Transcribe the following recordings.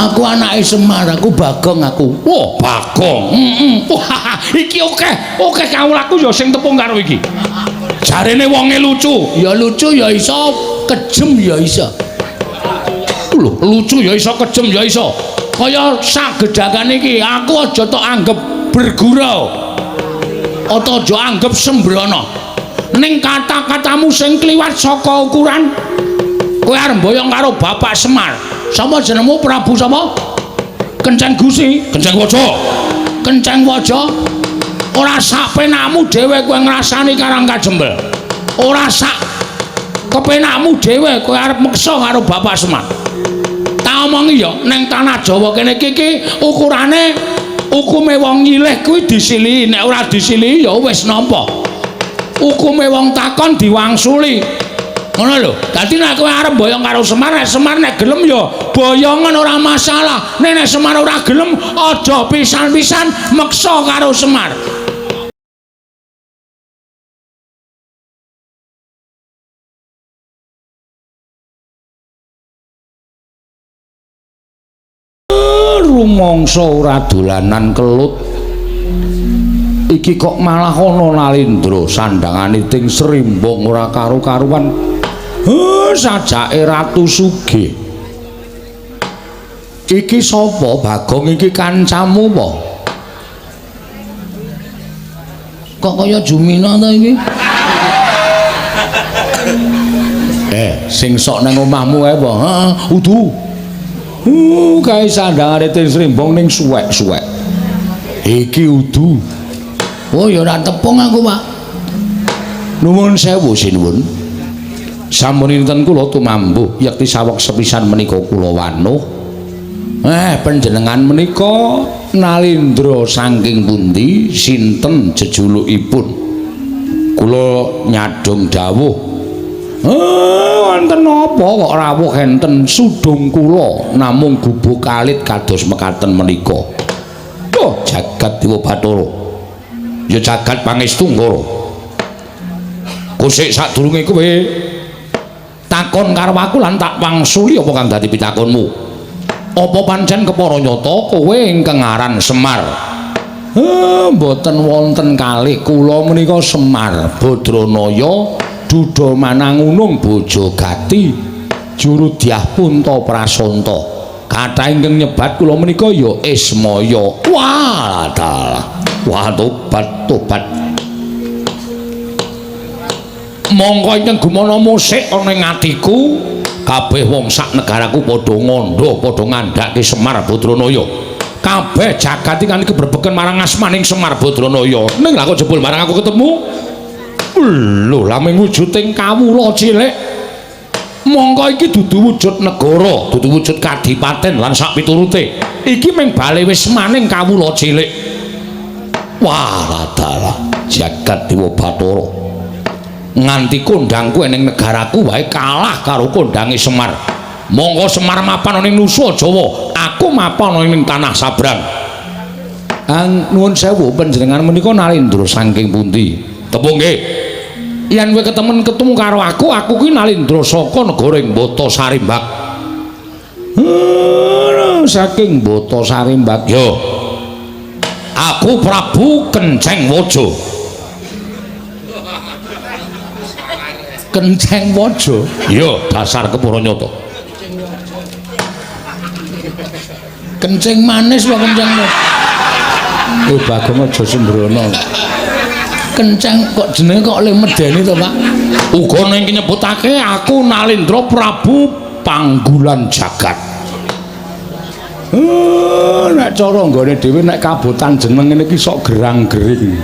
Aku anake Semar, aku Bagong aku. Wah, Bagong. Wah, iki oke kawulaku ya sing tepung karo iki. Jarene wonge lucu. Ya lucu ya iso, kejem ya iso. Lho, lucu ya iso, kejem ya iso. Kaya sagedakan iki aku aja tok anggap bergurau. Atau aja anggap sembrono. Ning kata-katamu sing kliwat saka ukuran kowe arep mboyong karo Bapak Semar. Sapa jenengmu Prabu sapa? Kenceng Gusi, Kenceng Waja. Kenceng Waja. Ora sak penakmu dhewe kowe ngrasani Karang Kajembel. Ora sak kepenakmu dhewe kowe arep meksa karo Bapak Semar. Tak omongi ya ning tanah Jawa kene iki ukurane hukume wong nyilih kuwi disilihi, nek ora disilihi ya wis nampa. Hukume wong takon diwangsuli. Ngono lho. Dadi nek kowe arep boyong karo Semar, nek Semar nek gelem ya boyongan ora masalah. Nek Semar ora gelem aja pisan-pisan meksa karo Semar. Rumangsa ora dolanan kelut. Iki kok malah ana Nalindra sandangane ting Srimbang ora karu-karuan. Sajake Ratu Sugih. Iki sapa? Bagong iki kancamu apa? Kok kaya Jumina ta iki? Sing sok nang omahmu ae apa? Heeh, udu. Kae sandangane ting Srimbang ning suwek-suwek. Iki udu. Oh ya ora tepung aku, Pak. Nuwun sewu sinuwun. Sampun kula tumambuh yekti saweg sepisan menika kula wanuh. Panjenengan menika Nalindra saking pundi? Sinten jejulukipun? Kula nyadong dawuh. Wonten napa kok rawuh enten sudung kula namung gubuk kalit kados mekaten menika. Oh, jagat Dewa Bathara. Ya jagat pangestu Nggara. Kusik sadurunge kowe takon karo aku lan tak wangsuli apa kang dadi pitakonmu? Apa pancen kepara nyata kowe ingkang aran Semar? Mboten wonten kalih, kula menika Semar Badranaya Duda Manangunung Bojogati Juru Dyah Punta Prasanta. Kathah ingkang nyebat kula menika ya Ismaya. Wah, wah tobat. Mongko ingkang gumana musik ana ing atiku, kabeh wong sak negaraku padha ngandha, padha ngandhake Semar Badranaya. Kabeh jagat iki kan keberbeken marang asmaning Semar Badranaya. Ning lha kok jebul marang aku ketemu? Lho, laming wujuding kawula cilik. Mongko iki dudu wujud negara, dudu wujud kadipaten lan sak piturute. Iki mung bale wis maning kawula cilik. Wah, dalah jagat Dewa Bathara. Nganti kondangku ning negaraku wae kalah karo kondange Semar. Monggo Semar mapan ning Nusa Jawa, aku mapan ning tanah Sabrang. Nuwun sewu panjenengan menika Nalindra saking pundi? Tepung nggih. Yen kowe ketemu karo aku kuwi Nalindra saka negara ing Bata Sarimbak. Saking Bata Sarimbak. Yo. Aku Prabu Kenceng Waja. Kenceng Waja. Iya, dasar kepara nyata. Kenceng manis wae kenceng. Bagong aja sembrono. Kenceng kok jenenge kok le medeni to, Pak? Uga ning nyebutake aku Nalindra Prabu Panggulan Jagat. Nek cara nggone dhewe nek kabotan jeneng ngene iki sok gerang-gering.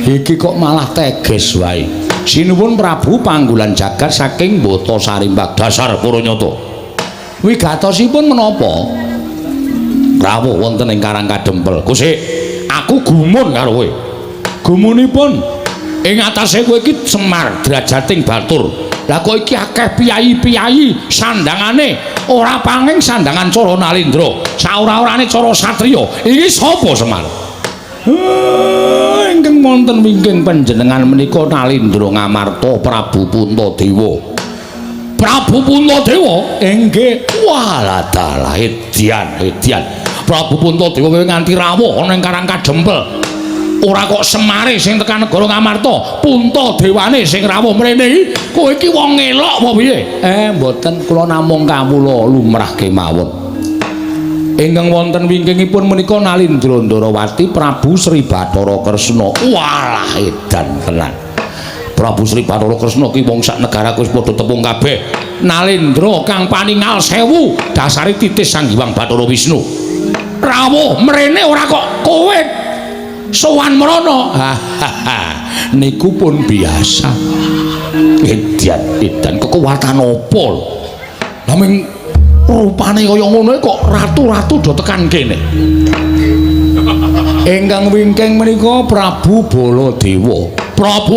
Iki kok malah teges wae. Sinuwun Prabu Panggulan Jagat saking Bata Sarimbak. Dasar para nyata. Wigatosipun menapa? Rawuh wonten ing Karang Kadempel. Kusik, aku gumun karo kowe. Gumunipun ing atase kowe iki Semar Drajating Batur. Lah kok iki akeh piyai-piyai sandangane ora panging sandangan cara Nalindra. Saora-orane cara satriya. Iki sapa Semar? Ingkang wonten wingking panjenengan menika Nalindra Ngamarta Prabu Puntadewa. Prabu Puntadewa inggih walah dalah edian Prabu Puntadewa nganti rawuh ana ing Karang Kajempel ora kok Semare sing tekan negara Ngamarta Puntadewane sing rawuh mrene iki kowe iki wong elok apa piye mboten kula namung kawula lumrah kemawon ingkang wonten wingkingipun menika Nalindra Ndarawati Prabu Sri Bathara Kresna walah edan tenan Prabu Sri Bathara Kresna ki wong sak negara wis padha tepung kabeh Nalindra kang paningal 1000 dasare titis Sang Hyang Bathara Wisnu rawuh mrene ora kok kowe sowan mrono niku pun biasa edan kekuatan apa naming rupane kaya ngono kok ratu-ratu do tekan kene ingkang wingking menika Prabu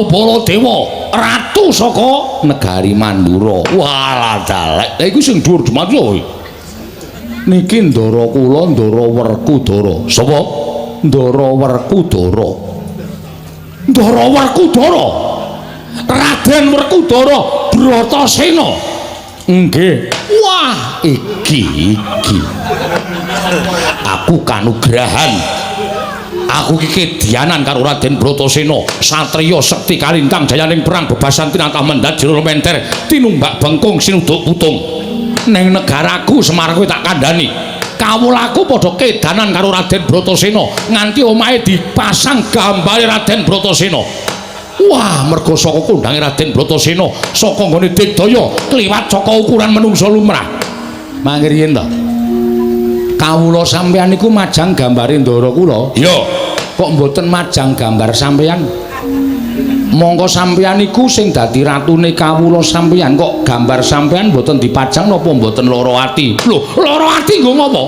Baladewa ratu saka negari Mandura walah dalek lha iku sing dhuwur Jumatya niki ndara kula Ndara Werkudara sapa Ndara Werkudara Raden Werkudara Bratasena nggih wah iki aku kanugrahan aku iki kedianan karo Raden Bratasena satriya sekti kalintang jayaning perang bebasan tinatah mendat jero menter tinumbak bengkung sinuduk putung ning negaraku Semar kowe tak kandhani kawulaku padha kedanan karo Raden Bratasena nganti omahe dipasang gambare Raden Bratasena wah mergo saka kondange Raden Bratasena saka nggone digdaya kliwat saka ukuran menungsa lumrah mangke riyen to kawula sampeyan niku majang gambare ndara kula iya kok mboten majang gambar sampeyan mongko sampeyan niku sing dadi ratune kawula sampeyan kok gambar sampeyan mboten dipajang napa mboten lara ati lho lara ati nggo ngopo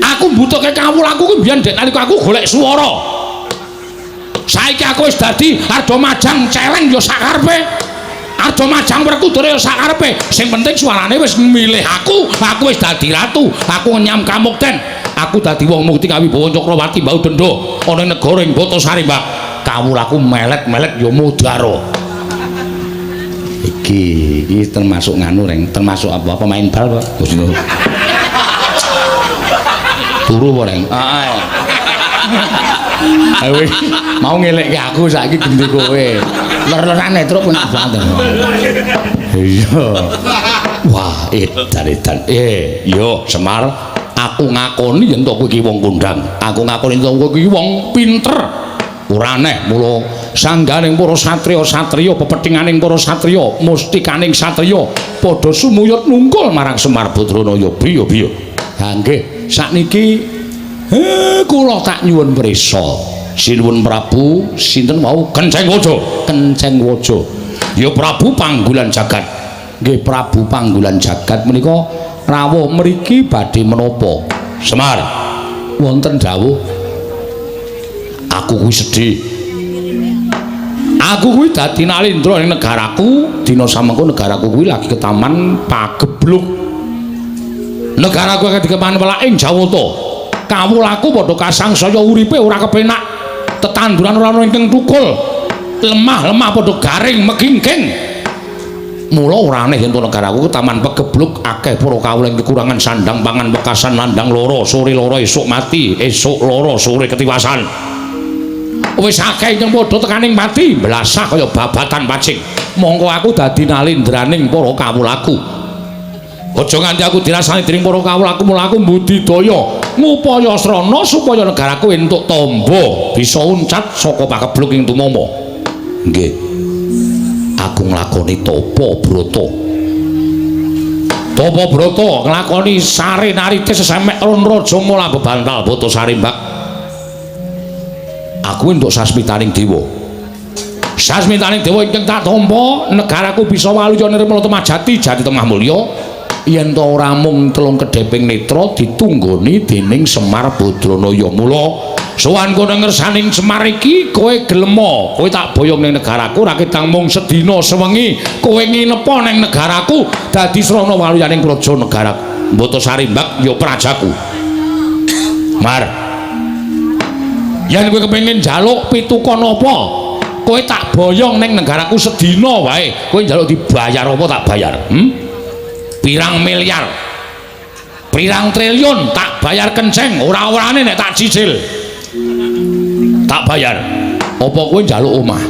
aku mbutuhke kawulaku kuwi mbiyen dek nalika aku golek swara saiki aku wis dadi arep majang celeng ya sakarepe arep majang Werkudara ya sakarepe sing penting suarane wis milih aku wis dadi ratu aku nyam kamukten aku dadi wong mukti kawibawa Cakrawati Mbau Denda ana ing negara ing Batasari Mbak kawulaku melet-melet ya mudhara iki termasuk nganu reng termasuk apa pemain bal Pak turu apa reng awe mau ngelekke aku saiki gendhe kowe ler-lerane truk penak banget iya wah edan yo Semar aku ngakoni yen kowe iki wong kondang aku ngakoni yen kowe iki wong pinter ora aneh mula sangganing para satriya pepethinganing para satriya mustikaning satriya padha sumuyut nungkul marang Semar Badranaya biya-biya ha nggih sakniki kula tak nyuwun prisa sinuwun Prabu sinten wau Kenceng Waja ya Prabu Panggulan Jagat nggih Prabu Panggulan Jagat menika rawuh mriki badhe menapa Semar wonten dawuh aku kuwi sedih aku kuwi dadi Nalindra ning negaraku dina samengko negaraku kuwi lagi ketaman pagebluk negaraku lagi dikeman welaing Jawata kawulaku padha kasangsaya uripe ora kepenak tetanduran ora ana ingkang tukul lemah padha garing megingking mula ora aneh yen negaraku ketaman pagebluk akeh para kawula kekurangan sandang pangan bekasan landang lara sore lara esuk mati esuk lara sore ketiwasan wis akeh yang padha tekaning mati blasah kaya babatan pacing mongko aku dadi nalindraning para kawulaku aja nganti aku dirasani dening para kawulaku mula aku mbudidaya ngupaya srana supaya negaraku entuk tamba bisa uncat saka pakebluk ing tumama nggih aku nglakoni tapa brata nglakoni sare narite sesemek ron raja mula bebantal Batasari Mbak aku entuk sasmitaning dewa ingkang tak tampa negaraku bisa waluya nirmala temajati jati temah mulya yen to ora mung telung kedheping netra ditunggoni dening Semar Badranaya mula sowan kono ngersaning Semar iki kowe gelem kowe tak boyong ning negaraku ora ketang mung sedina sewengi kowe nginepa ning negaraku dadi srana waluyaning praja negara Batasari Mbak ya prajaku Mar yen kowe kepengin njaluk pitukon apa kowe tak boyong ning negaraku sedina wae kowe njaluk dibayar apa tak bayar pirang miliar pirang triliun tak bayar kenceng ora-orane nek tak cicil tak bayar apa kowe njaluk omah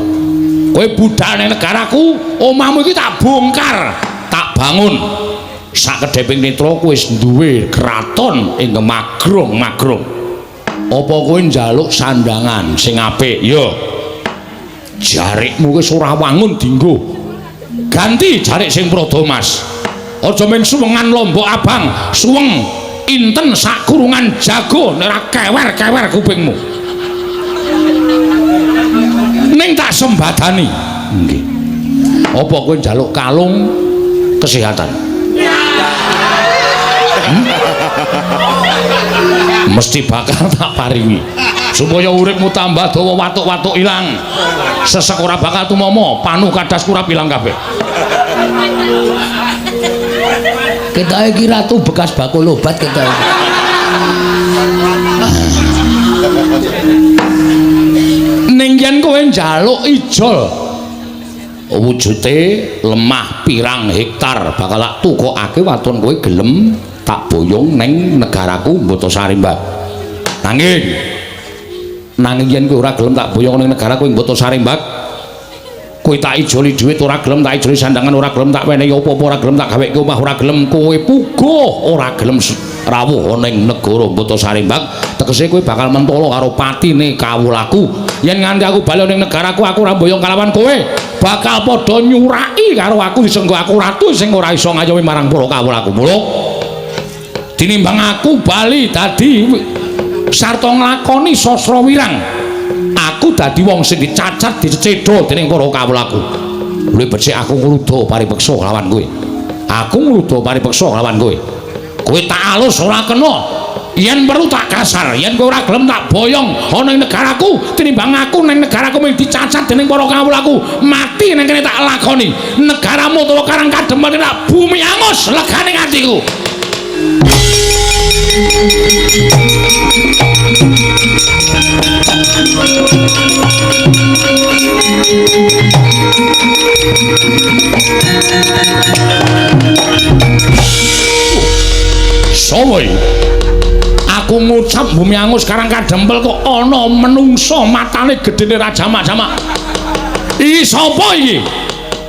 kowe budal ning negaraku omahmu iki tak bongkar tak bangun sakedheping netra kowe wis duwe kraton ing Magrong apa kowe njaluk sandangan sing apik ya jarikmu wis ora wangun dienggo ganti jarik sing prada mas aja men suwengan lombok abang suweng inten sak kurungan jago nek ora kewer-kewer kupingmu ning tak sembadani nggih apa kowe njaluk kalung kesehatan mesti bakal tak paringi supaya uripmu tambah dawa watuk-watuk ilang sesek ora bakal tumomo panu kadas kurap ilang kabeh kita iki ratu bekas bakul obat kita ning yen kowe njaluk ijol wujude lemah pirang hektar bakal tak tukokake waton kowe gelem tak boyong ning negaraku Mbotosari Mbak nanging yen kowe ora gelem tak boyong ning negaraku Mbotosari Mbak kowe tak ijoli dhuwit ora gelem tak ijoli sandangan ora gelem tak wenehi apa-apa ora gelem tak gaweke omah ora gelem kowe puguh ora gelem rawuh ning negara Mbotosari Mbak tegese kowe bakal mentolo karo patine kawulaku yen nganti aku bali ning negaraku aku ora boyong kalawan kowe bakal padha nyuraki karo aku disenggo aku ratu sing ora iso ngayomi marang para kawulaku muluk tinimbang aku bali dadi sarta nglakoni sastra wirang aku dadi wong sing dicacat dicedha dening para kawulaku luwih becik aku ngruda paripeksa lawan kowe aku ngruda paripeksa lawan kowe kowe tak alus ora kena yen perlu tak kasar yen kowe ora gelem tak boyong ana ing negaraku tinimbang aku ning negaraku mung dicacat dening para kawulaku mati ning kene tak lakoni negaramu utawa Karang Kadempel tak bumi angus legane atiku Sowoy aku ngucap bumi angus Karang Kadempel kok ana menungso matane gedene rajamak-jamak iki sapa iki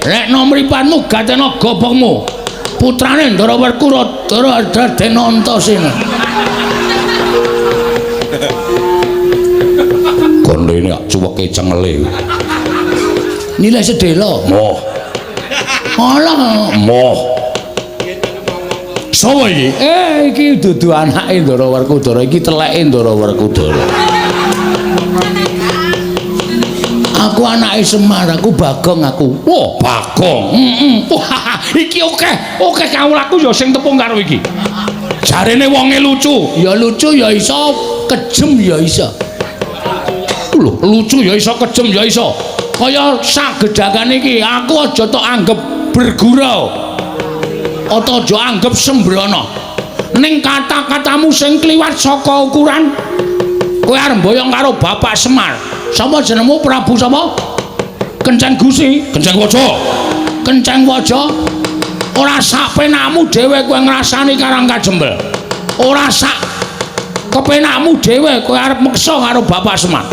nek nomripanmu gatena gobokmu putrane Ndara Werkudara Dardenanta Sena kono ini cuweke cengele nilai sedelo moh alah moh sapa iki iki dudu anake Ndara Werkudara iki teleke Ndara Werkudara aku anake Semar aku Bagong aku wah Bagong wah iki oke kawulaku ya sing tepung karo iki jarene wonge lucu ya iso kejem ya iso lho lucu ya iso kejem ya iso kaya sagedagan iki aku aja tok anggap bergurau atau aja anggap sembrono ning kata-katamu sing kliwat saka ukuran kowe arep boyong karo Bapak Semar sapa jenengmu Prabu sapa Kenceng Gusi Kenceng Waja Kenceng Waja ora sak penakmu dhewe kowe ngrasani Karang Kadempel ora sak kepenakmu dhewe kowe arep meksa karo Bapak Semar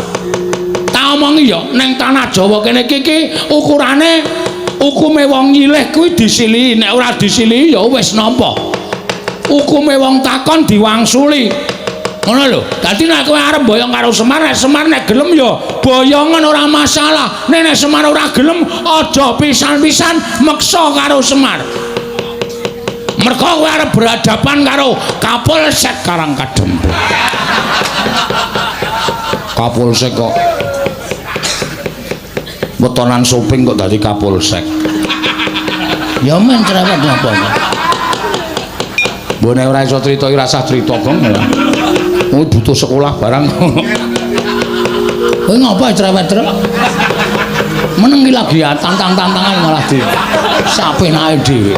tak omongi ya ning tanah Jawa kene iki ukurane hukume wong nyilih kuwi disilihi nek ora disilihi ya wis nampa hukume wong takon diwangsuli ngono lho dadi nek kowe arep boyong karo Semar nek gelem ya boyongan ora masalah nek Semar ora gelem aja pisan-pisan meksa karo Semar mergo kowe arep berhadapan karo Kapolsek Karang Kadempel Kapolsek kok wetonan Soping kok dadi Kapolsek ya men cerewet napa mbone ora iso crita iki rasah crita kong butuh sekolah barang kowe ngapa cerewet truk meneng lagi ya tantang-tantangan malah di sapenake dhewe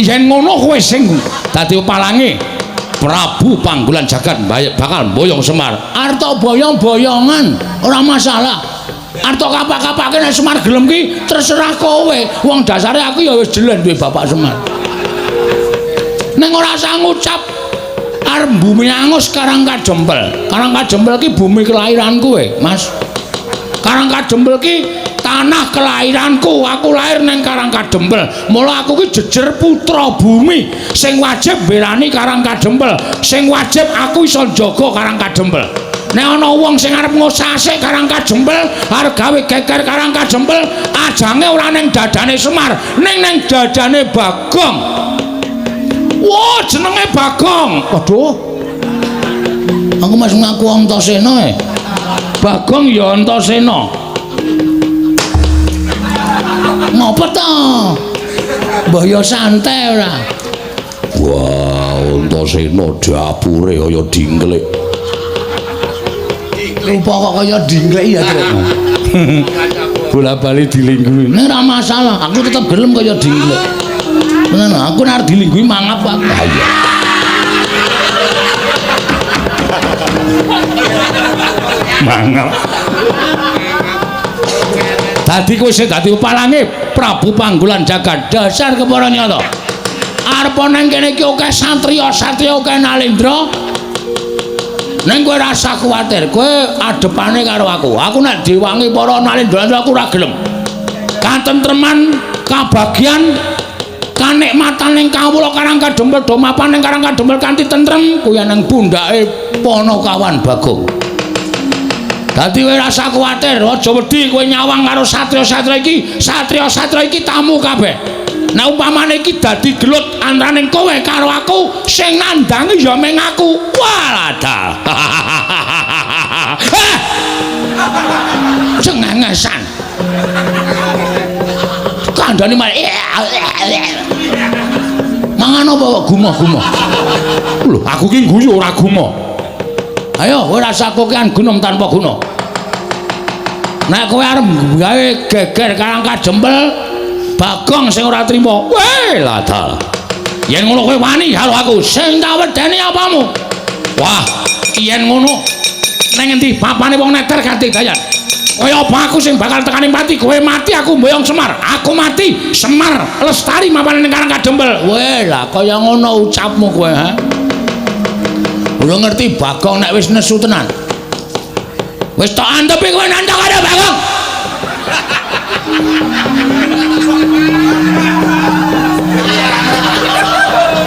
yen ngono kowe sing dadi palange Prabu Panggulan Jagat bakal boyong Semar. Arto boyong-boyongan ora masalah. Arto kapak-kapake nek Semar gelem ki terserah kowe. Wong dasare aku ya wis jelen duwe Bapak Semar. Neng ora usah ngucap arep bumi angus Karangkajempel. Karangkajempel ki bumi kelahiran kowe, Mas. Karangkajempel ki tanah kelahiranku. Aku lahir neng Karangkajempel. Mula aku ki jejer putra bumi sing wajib berani Karangkajempel. Sing wajib aku iso jaga Karangkajempel. Nek ana wong sing arep ngosasik Karangkajempel, arep gawe geger Karangkajempel, ajange ora ning dadane Semar, ning dadane Bagong. Wah, jenenge Bagong. Waduh. Aku mas ngaku Antasena e. Bagong ya Antasena. Ngopo to? Mbah ya santai ora. Wah, Antasena dapure kaya dingklek. Rupa kok kaya dingklek ya, Tru. Bola-bali dilingguhi. Nek ora masalah, aku tetep gelem kaya dingklek. Tenan, aku nek dilingguhi mangap aku. Ah iya. Mangap. Dadi kowe sing dadi upalange Prabu Panggulan Jagat. Dasar kepara nyata. Arep nang kene iki akeh satriya akeh Nalendra. Neng kowe rasa kuwatir, kowe adepane karo aku. Aku nek diwangi para Nalendra aku ora gelem. Katentreman, kabagian, kanikmatan ning kawula Karangkajempel do mapan ning Karangkajempel kanthi tentrem kuwi nang pundhake Panakawan Bagong. Dadi kowe rasa kuwatir, aja wedi kowe nyawang karo satriya-satriya iki. Satriya-satriya iki tamu kabeh. Nah umpamane iki dadi gelut antaraning kowe karo aku, sing nandangi ya meng aku. Waladal. Cengengesan. Kandhane malah mangan apa gumoh-gumoh. Lho, aku ki guyu ora gumoh. Ayo kowe rasa kokean gunung tanpa guna. Nek kowe arep gawe geger Karangkajempel, Bagong sing ora trima. Weh, ladal. Yen ngono kowe wani karo aku, sing tak wedeni apamu? Wah, yen ngono nang endi papane wong neter ganti dayan. Kaya apa aku sing bakal tekani mati, kowe mati aku mboyong Semar. Aku mati, Semar lestari mapane ning Karangkajempel. Weh, lah kaya ngono ucapmu kowe, ha? Ora ngerti Bagong nek wis nesu tenan. Wis tak antepi kowe nandhang karo Bagong.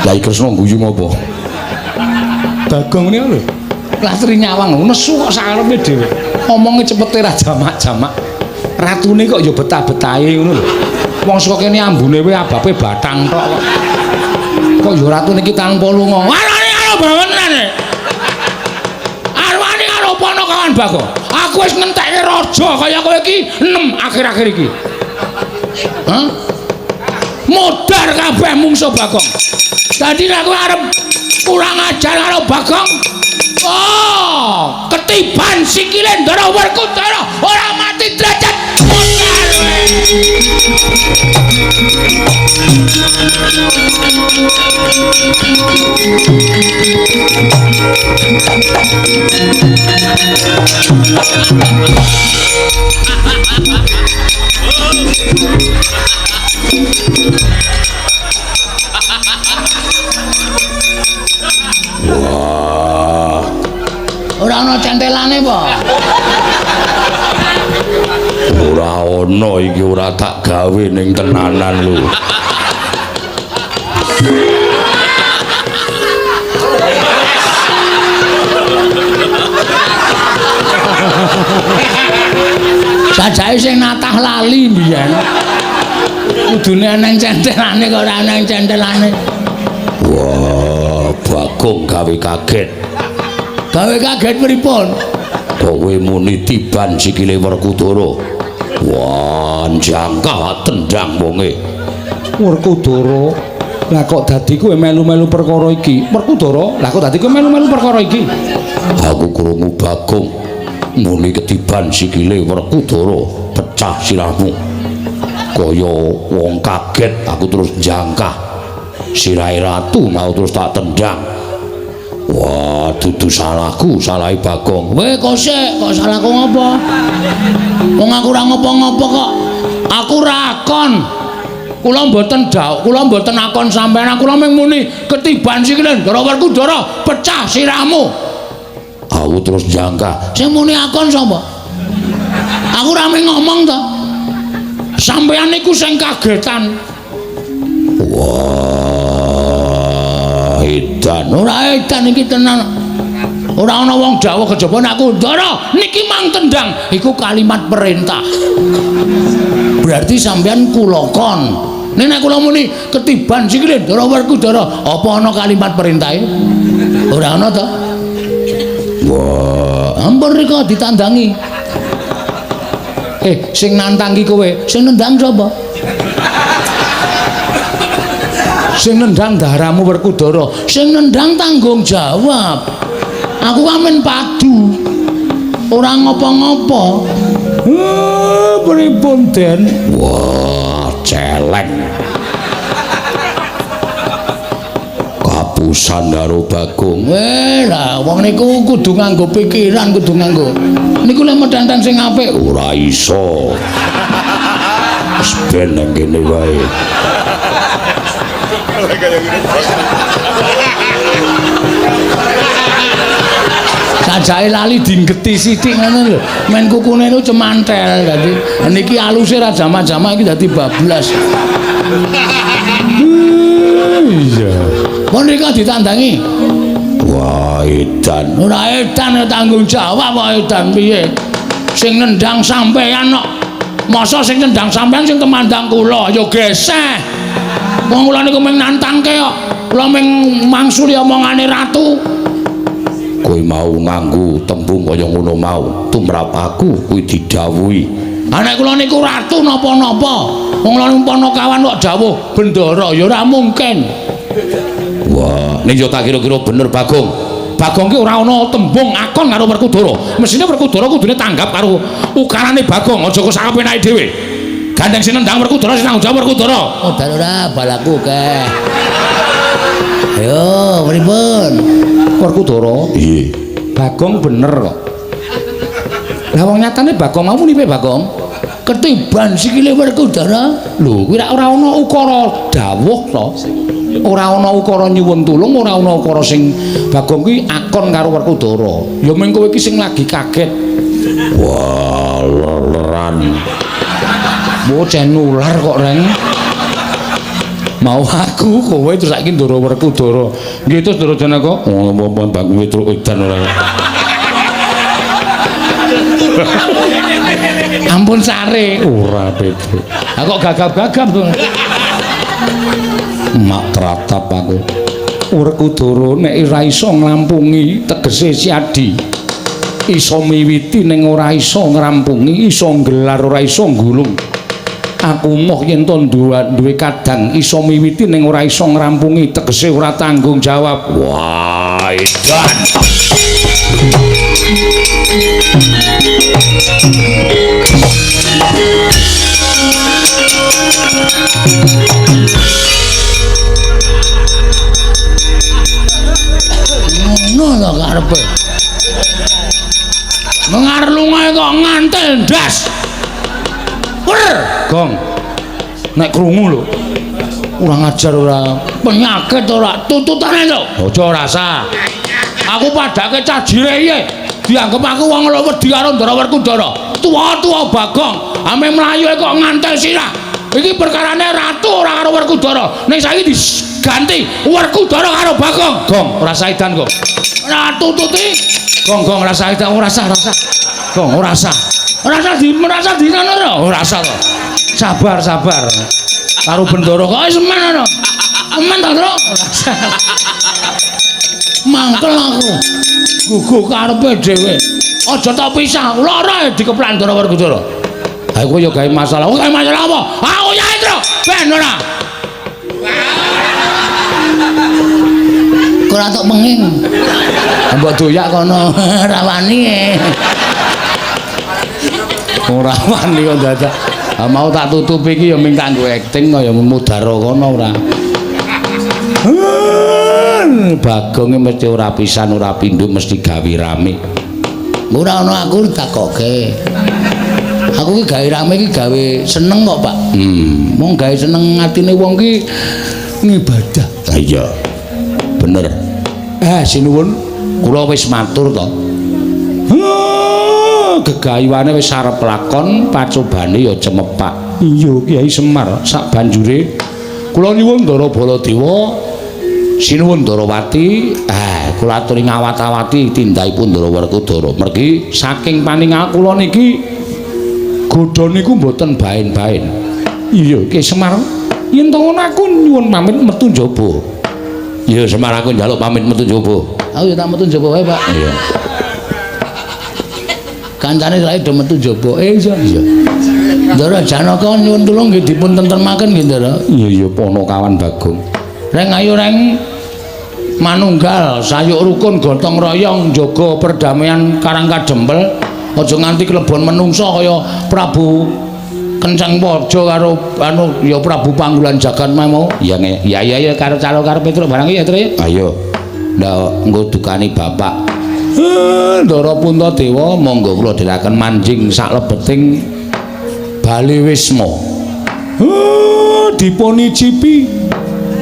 Lah Kresna guyu apa? Bagong niku lho. Latri nyawang nesu kok sakarepe dhewe. Omonge cepete ra jamak-jamak. Ratune kok ya betah-betahe ngono lho. Wong saka kene ambune wae abape bathang tok kok. Kok ya ratune iki tanpa lunga. Warane karo bawenan. Arwani karo Panakawan Bagong. Aku wis ngentekke raja kaya kowe iki enem akhir-akhir iki. Hah? Modar kabeh mungsuh Bagong. Dadi nek kowe arep kurang ajar karo Bagong, oh, ketiban sikile Ndara Werkudara ora mati derajat modar. Wah. Ora ana centelane apa? Ora ana iki ora tak gawe ning tenanan lho. Sajake sing natah lali mbiyen. Kudune ana centelane kok ora ana centelane. Wah, Bagong gawe kaget. Gawe kaget pripun? Kowe muni tiban sikile Werkudara. Wah, jangka tendang wonge. Werkudara. Lah kok dadi kowe melu-melu perkara iki? Werkudara, lah kok dadi kowe melu-melu perkara iki? Aku krungu Bagong muni ketiban sikile Werkudara, pecah sirahmu. Kaya wong kaget aku terus jangkah. Sirahe ratu mau terus tak tendang. Wah, dudu salahku, salahe Bagong. Kok sik, kok salahku ngopo? Wong aku ora ngopo-ngopo kok. Aku rakon. Kula mboten mboten akon sampean, kula mung muni ketiban sikile Ndara Werkudara pecah sirahmu. Aku terus jangka. Sing muni akon sapa? Aku ora mung ngomong to. Sampean niku sing kagetan. Wah, edan. Ora edan iki tenan. Ora ana wong dawuh kejaba nek aku Ndara niki mang tendang iku kalimat perintah. Berarti sampean kula kon. Nek kula muni ketiban sikile Ndara Werkudara, apa ana kalimat perintahe? Ora ana to? Wah, ampun rika ditandangi. Sing nantang ki kowe, sing nendang sapa? Sing nendang daramu Werkudara, sing nendang tanggung jawab. Aku amen padu. Ora ngopo-ngopo. Pripun Den? wah, celeng. Kapusan karo Bagong. Lah wong niku kudu nganggo pikiran, kudu nganggo. Niku lek medantan sing apik Ora iso. Wis ben nang kene wae. sajake lali dinggeti sithik ngono lho. Men kukune niku cemantel dadi niki aluse ra jama-jama iki dadi bablas. Iya. Mon rika ditandangi. Wah, edan. Ora edan tanggung jawab kok edan piye? Sing nendang sampean kok. Masa sing nendang sampean sing temandang kula ya geseh. Wong kula niku mung nantangke kok. Kula mung mangsuli omongane ratu. Kowe mau nganggo tembung kaya ngono mau, tumrap aku kuwi didhawuhi. Anak kula niku ratu napa-napa. Wong kula Ponokawan kok dawuh bendara ya ora mungkin. Wah, ning yo tak kira-kira bener Bagong. Bagong ki ora ana tembung akon karo Werkudara. Mesine Werkudara kudune tanggap karo ukarane Bagong, aja kok sakepenake dhewe. Gandeng sing nendang Werkudara sing tanggung jawab Werkudara. Oh, dan ora balaku ke. Ayo, pripun? Werkudara? Iya. Bagong bener kok. Lah wong nyatane Bagong mau muni piye Bagong? Ketiban sikile Werkudara. Lho, kuwi ora ana ukara dawuh to. Ora ana ukara nyuwun tulung, ora ana ukara sing Bagong kuwi akon karo Werkudara. Ya mung kowe iki sing lagi kaget. Wah, leran. Bocah nular kok reng. Mau aku kowe terus saiki Ndara Werkudara. Nggih terus Ndara Janaka. Ngomong Bagong wetruk edan ora. Ampun sare. Ora beda. Lah kok gagap-gagap to. Mak tratap aku. Werkudara nek ora iso nglampungi tegese Siadi. Iso miwiti ning ora iso ngrampungi, iso nggelar ora iso nggulung. Aku moh yen to duwe kadang iso miwiti ning ora iso ngrampungi tegese ora tanggung jawab. Wah, edan. Ngono to karepe. Mengar lungae kok ngantel ndas. Wer, Gong. Nek krungu lho. Kurang ajar ora. Penyakit ora tututane lho. Aja rasa. Aku padake cah jireye. Dianggep aku wong wedi karo Ndara Werkudara. Tua-tua Bagong, ame mlayu kok ngantel sirah. Iki perkarane ratu ora karo Werkudara. Ning saiki diganti Werkudara karo Bagong. Gong, ora saidan kok. Ora tututi. Gong, ora saidan, ora sah. Gong, ora sah. Ora sah di ngono ora sah to. Sabar. Karo Bendara kok semen ngono. Aman to, Tru? Ora sah. Mangkel aku. Gugu karepe dhewe. Aja tak pisah, lara dikeplan Ndara Werkudara. Ha kowe ya gawe masalah. Kowe gawe masalah apa? Aku ya Tru. Ben ora. Ora tok penging. Mbok doyak kono rawani. Ora wani kok dadak. Mau tak tutupi iki ya ming kanggo akting kaya mudhara kono ora. Bagong mesti ora pisan ora pindho mesti gawe rame. Ora ana aku ditakoke. Aku ki gawe rame ki gawe seneng kok, Pak. Mong gawe seneng atine wong ki ngibadah. Ha iya. Bener. Sinuwun kula wis matur to. Gegayuane wis arep lakon, pacobane ya cemepak. Iya Kyai Semar, sak banjure kula nyuwun Ndara Baladewa, sinuwun Ndarawati, kula aturi ngawat-awati tindahipun Ndara Werkudara. Mergi saking paningal kula niki godha niku mboten baen-baen. Iya Kyai Semar, yen to ngono aku nyuwun pamit metu njaba. Iya Semar aku njaluk pamit metu njaba. Aku ya tak metu njaba wae, Pak. Iya. Kancane sae do metu njaba. Iya. Ndara Janaka nyuwun tulung nggih dipun tentremaken nggih Ndara. Iya Panakawan Bagong. Reng ayo reng manunggal sayuk rukun gotong royong njaga perdamaian Karangkadempel. Aja nganti klebon menungso kaya Prabu Kenceng Waja karo ya Prabu Panggulan Jagat mau. Iya karo calo karo Petruk barang ya Tru. Ayo. Ndak nggo dukani bapak. Ndara Puntadewa monggo kula dherekaken manjing sak lebeting Bali Wisma. Dipun icipi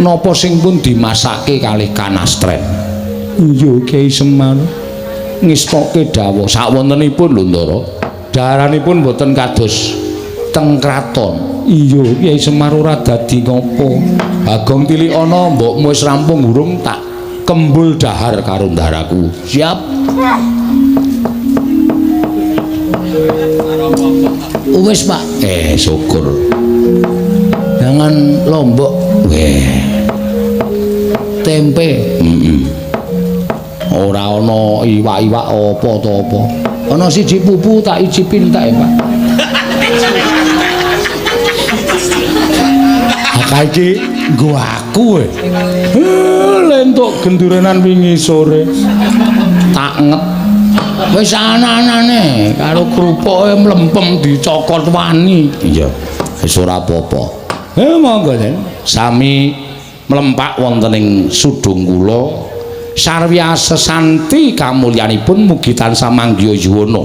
napa sing pun dimasake kalih kanastren. Iya Kyai Semar. Ngestoke dawuh sawontenipun lho Ndara. Daranipun boten kados teng kraton. Iya Kyai Semar ora dadi ngopo. Bagong tilik ana mbokmu wis rampung urung tak kembul dahar karo ndaraku. Siap. Wis Pak. Syukur. Jangan lombok. Tempe. Ora ana iwak-iwak apa to apa. Ana siji pupu tak icipin tak Pak. Akeh iki nggo aku lentuk gendurenan wingi sore. Tak nget. Wis ana-anane karo krupuke mlempem dicokot wani. Iya. Wis ora apa-apa. Monggo Den. Sami mlempak wonten ing sudung kula sarwi sesanti kamulyanipun mugi tansah manggya yuwana.